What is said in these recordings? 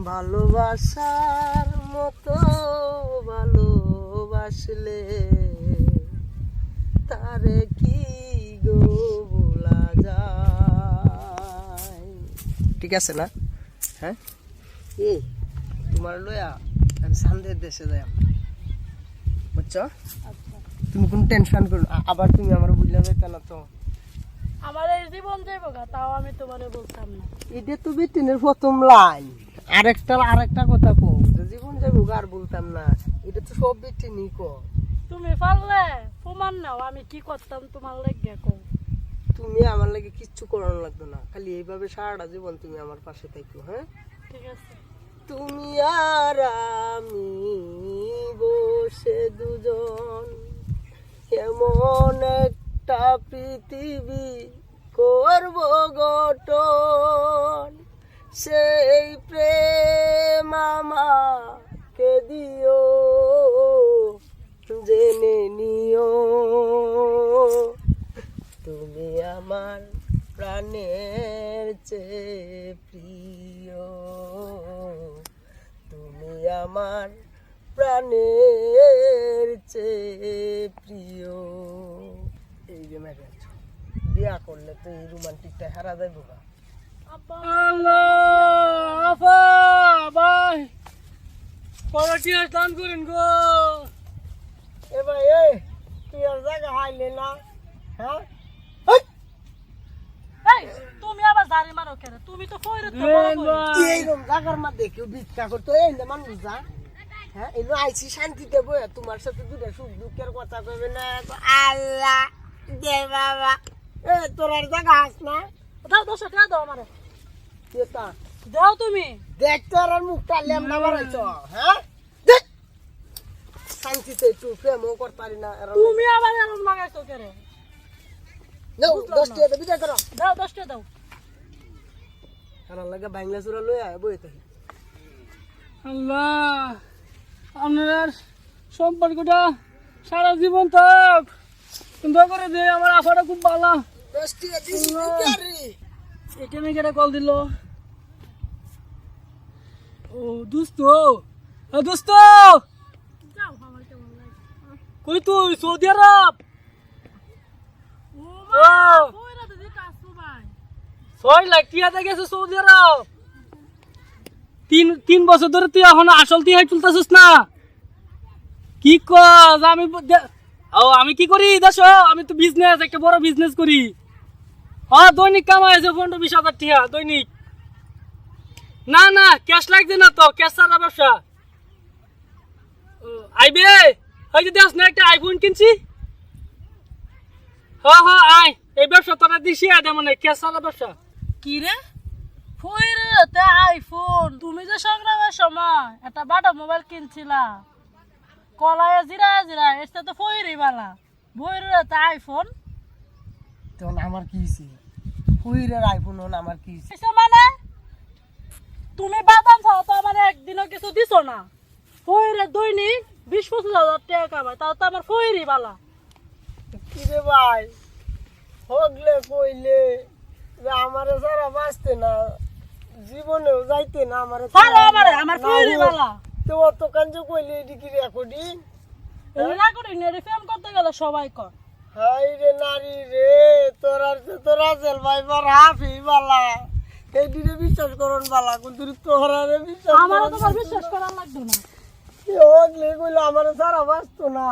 ভালোবাসার মতো ভালোবাসলে তারে কি গো বলা যায়। ঠিক আছে না? হ্যাঁ, এই তোমার লয়া আমি সান্দের দেশে যাই, বুঝছো? তুমি কোনো টেনশন করো না, আবার তুমি আমার বুঝলে যাইতে না তো। আমার এই জীবন যাইব গা, তাও আমি তোমারে বলতাম না। এটা তো বিটিনের প্রথম লাইন, আরেকটা কথা কো, জীবন যাইব আর বলতাম না, এটা তো সব বিটিনি কো। তুমি পারলে প্রমাণ নাও আমি কি করতাম তোমার লেগে কো। তুমি আমার লাগে কিচ্ছু করানো লাগবে না, খালি এইভাবে সারাটা জীবন তুমি আমার পাশে থাকো। হ্যাঁ, ঠিক আছে। তুমি আর আমি বসে দুজন এমন একটা পৃথিবী করব গঠন, সেই প্রেম আমাকে দিও, জেনে নিও তুমি আমার প্রাণের চেয়ে প্রিয়, তুমি আমার প্রাণের চেয়ে প্রিয়। এই যে ম্যারেজ বিয়া করলে তো এই রোমান্টিকটা হারা যাইব না। আল্লাহ আফা ভাই পড়াটি দান করেন গো। এ ভাই, তুই আর জায়গা হাইলে না? হ্যাঁ, এই তুমি আবার জারি মারো কেন? তুমি তো কইরে তো এইরকম জায়গার মধ্যে কেউ ভিক্ষা করতো এই না মানুষ যা। হ্যাঁ, এই আইসি শান্তিতে বই তোমার সাথে দুটা সুখ দুঃখের কথা কইবে না। আল্লাহ দে বাবা, তোর আর জায়গা হাস না? দাও 10 টাকা দাও আমারে। কেতা দাও তুমি। দেখ তোর আর মুখটা লেমনা বাড়াইছ। হ্যাঁ, দেখ শান্তিতে একটু প্রেমও করতে পারি না। তুমি আবার এরকম লাগাইছো কেন? নাও 10 টাকা বিদায় করো। দাও 10 টাকা দাও। আমার লাগে বাংলা চূড়া লই আয় বই তাই। আল্লাহ আপনার সম্পর্কটা সারা জীবন থাক, দয়া করে দে। আমার আফাটা খুব ভালো। 10 টাকা দিছি বিকারি। এখানে কেটে কল দিল। ও দোস্ত, দোস্ত যাও আমার কেমন লাগে। কই তুই? সৌদি আরব। ও মা কইরা তো দিতে আসছো ভাই। 6 লাখ টিয়া গেছে সৌদি আরব। তিন বছর ধরে তুই এখন আসল টিয়া তুলতেছিস না? কি কস? আমি কি করি দেশ? আমি তো বিজনেস, একটা বড় বিজনেস করি। হ্যাঁ, দৈনিক কামাই আছে 15-20 হাজার টিয়া দৈনিক। না না, ক্যাশ লাগছে না তো, ক্যাশ ছাড়া ব্যবসা। আইবে ওই যে দেখ না, একটা আইফোন কিনছি। হ্যাঁ হ্যাঁ, আয় এই ব্যবসা তোরা দিছি, মানে ক্যাশ ছাড়া ব্যবসা। কি রে ফইরে তে আইফোন? তুমি যে সংগ্রামের সময় একটা বাটা মোবাইল কিনছিলা কলায় জিরা জিরা, এটা তো ফইরি বালা। বইরে তে আইফোন তখন আমার কি হইছে? হুইরের আইফোন হল আমার কি হইছে? কিসে মানে? তুমি বাদাম খাও তো আমার একদিনও কিছু দিছো না। ফইরে দৈনিক 20-25 হাজার টাকা কামাই, তাও তো আমার ফইরি বালা। কি রে ভাই, হগলে কইলে যে আমারে সারা বাঁচতে না, জীবনেও যাইতে না আমারে ছাড়ো আমারে, আমার ফইরি বালা। তো অত কাঞ্জ কইলে এটি কি রেকর্ডিং? এরা করে নেড়ে ফেম করতে গেলে সবাই কর। হাই রে নারী রে, তোরা জেল ভাই বড় হাফি বালা, এই দিনে বিশ্বাস করন বালা, কিন্তু তোরা রে বিশ্বাস আমারও তোমার বিশ্বাস করার লাগবে না। হগলে কইলে আমারে সারা বাঁচতো না।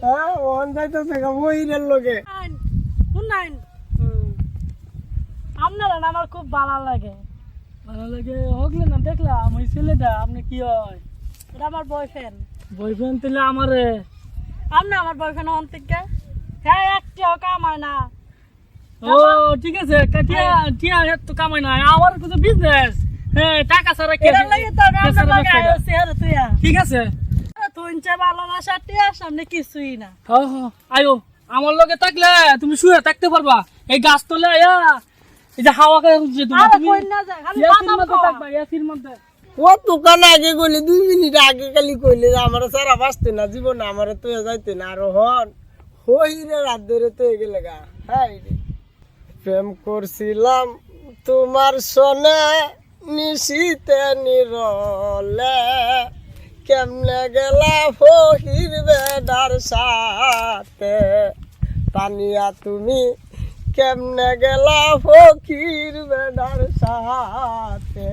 হ্যাঁ, ওন যাইতেছে বইরের লগে। শুনাইন আপনারা না আমার খুব ভালো লাগে। ভালো লাগে হগলে না? দেখলাম ওই ছেলেটা, আপনি কি হয়? এটা আমার বয়ফ্রেন্ড। বয়ফ্রেন্ড তাহলে আমারে? আপনি আমার বয়ফ্রেন্ড হন থেকে? হ্যাঁ, একটিও কামায় না। ও ঠিক আছে, টিয়া তো কামাই না, আমার কিছু বিজনেস। হ্যাঁ, টাকা ছাড়া কে? এটার লাগি তো আমি আপনার লগে আইছি। আরে তুই ঠিক আছে। তুইছে ভালোবাসা টিয়ার সামনে কিছুই না। হ্যাঁ হ্যাঁ, আয়ো আমার লগে থাকলে তুমি শুয়ে থাকতে পারবা। এই গাছ তলে আয়া, এই যে হাওয়া খায় আরে কই না যায়, খালি বাদাম খাওয়া। থাকবা এসির মধ্যে। ও দোকান আগে কইলে 2 মিনিট আগে খালি কইলে যে আমার সারা বাঁচতে না, জীবন আমার তো যাইতে না। আর হন হইরে রাত ধরে তো গেলে গা। হাই রে, প্রেম করছিলাম তোমার সনে নিশিতে নিরলে কেমনে গেলা ফকির বেডার সাথে তানিয়া তুমি কেমনে গেলা ফকির বেডার সাথে